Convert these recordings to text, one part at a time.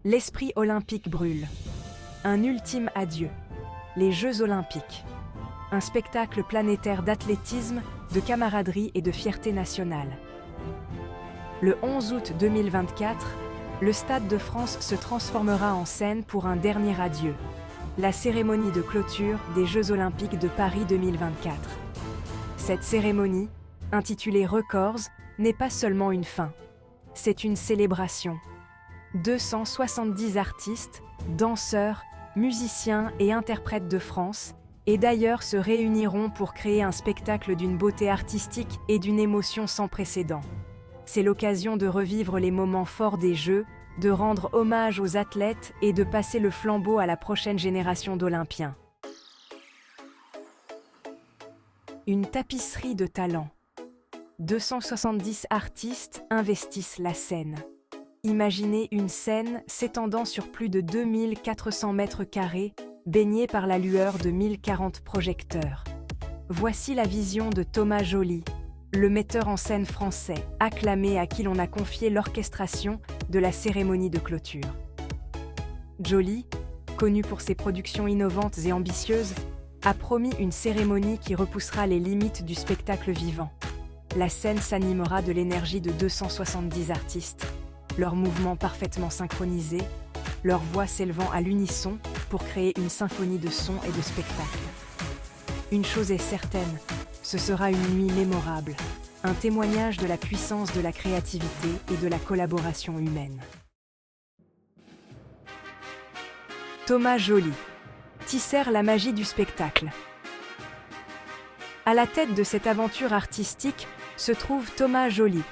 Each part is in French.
L'esprit olympique brûle. Un ultime adieu. Les Jeux olympiques. Un spectacle planétaire d'athlétisme, de camaraderie et de fierté nationale. Le 11 août 2024, le Stade de France se transformera en scène pour un dernier adieu. La cérémonie de clôture des Jeux olympiques de Paris 2024. Cette cérémonie, intitulée Records, n'est pas seulement une fin. C'est une célébration. 270 artistes, danseurs, musiciens et interprètes de France et d'ailleurs se réuniront pour créer un spectacle d'une beauté artistique et d'une émotion sans précédent. C'est l'occasion de revivre les moments forts des Jeux, de rendre hommage aux athlètes et de passer le flambeau à la prochaine génération d'Olympiens. Une tapisserie de talent. 270 artistes investissent la scène. Imaginez une scène s'étendant sur plus de 2400 mètres carrés, baignée par la lueur de 1040 projecteurs. Voici la vision de Thomas Joly, le metteur en scène français, acclamé à qui l'on a confié l'orchestration de la cérémonie de clôture. Joly, connu pour ses productions innovantes et ambitieuses, a promis une cérémonie qui repoussera les limites du spectacle vivant. La scène s'animera de l'énergie de 270 artistes, leurs mouvements parfaitement synchronisés, leurs voix s'élevant à l'unisson pour créer une symphonie de sons et de spectacles. Une chose est certaine, ce sera une nuit mémorable, un témoignage de la puissance de la créativité et de la collaboration humaine. Thomas Joly tissère la magie du spectacle. À la tête de cette aventure artistique se trouve Thomas Joly,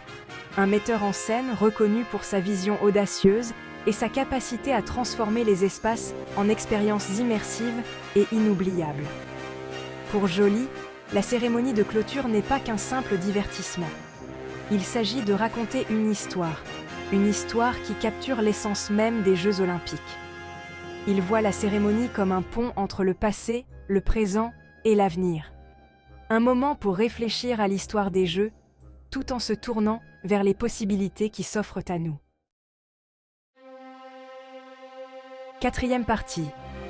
un metteur en scène reconnu pour sa vision audacieuse et sa capacité à transformer les espaces en expériences immersives et inoubliables. Pour Joly, la cérémonie de clôture n'est pas qu'un simple divertissement. Il s'agit de raconter une histoire qui capture l'essence même des Jeux olympiques. Il voit la cérémonie comme un pont entre le passé, le présent et l'avenir. Un moment pour réfléchir à l'histoire des Jeux, tout en se tournant vers les possibilités qui s'offrent à nous. Quatrième partie.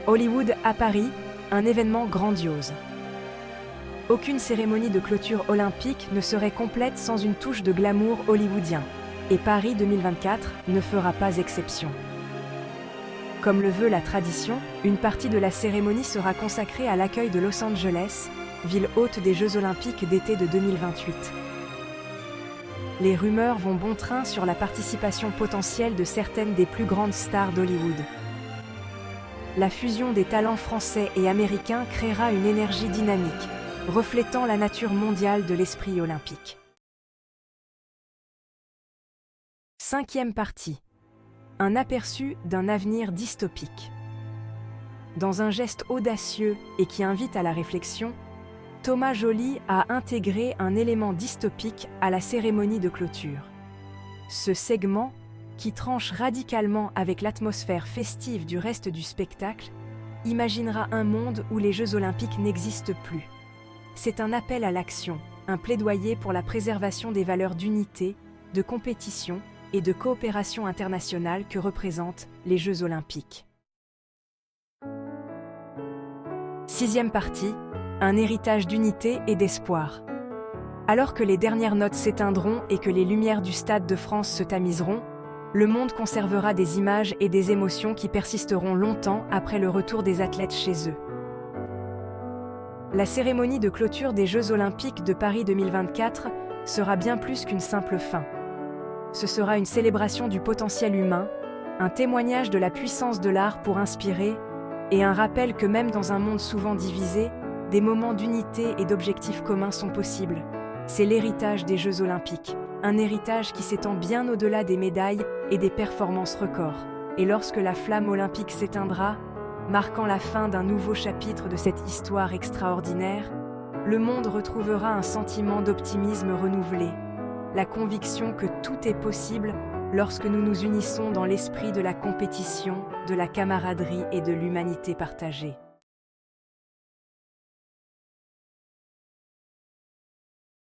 Hollywood à Paris, un événement grandiose. Aucune cérémonie de clôture olympique ne serait complète sans une touche de glamour hollywoodien, et Paris 2024 ne fera pas exception. Comme le veut la tradition, une partie de la cérémonie sera consacrée à l'accueil de Los Angeles, ville hôte des Jeux olympiques d'été de 2028. Les rumeurs vont bon train sur la participation potentielle de certaines des plus grandes stars d'Hollywood. La fusion des talents français et américains créera une énergie dynamique, reflétant la nature mondiale de l'esprit olympique. Cinquième partie. Un aperçu d'un avenir dystopique. Dans un geste audacieux et qui invite à la réflexion, Thomas Joly a intégré un élément dystopique à la cérémonie de clôture. Ce segment, qui tranche radicalement avec l'atmosphère festive du reste du spectacle, imaginera un monde où les Jeux olympiques n'existent plus. C'est un appel à l'action, un plaidoyer pour la préservation des valeurs d'unité, de compétition et de coopération internationale que représentent les Jeux olympiques. Sixième partie, un héritage d'unité et d'espoir. Alors que les dernières notes s'éteindront et que les lumières du Stade de France se tamiseront, le monde conservera des images et des émotions qui persisteront longtemps après le retour des athlètes chez eux. La cérémonie de clôture des Jeux olympiques de Paris 2024 sera bien plus qu'une simple fin. Ce sera une célébration du potentiel humain, un témoignage de la puissance de l'art pour inspirer et un rappel que même dans un monde souvent divisé, des moments d'unité et d'objectifs communs sont possibles. C'est l'héritage des Jeux olympiques, un héritage qui s'étend bien au-delà des médailles et des performances records. Et lorsque la flamme olympique s'éteindra, marquant la fin d'un nouveau chapitre de cette histoire extraordinaire, le monde retrouvera un sentiment d'optimisme renouvelé, la conviction que tout est possible lorsque nous nous unissons dans l'esprit de la compétition, de la camaraderie et de l'humanité partagée.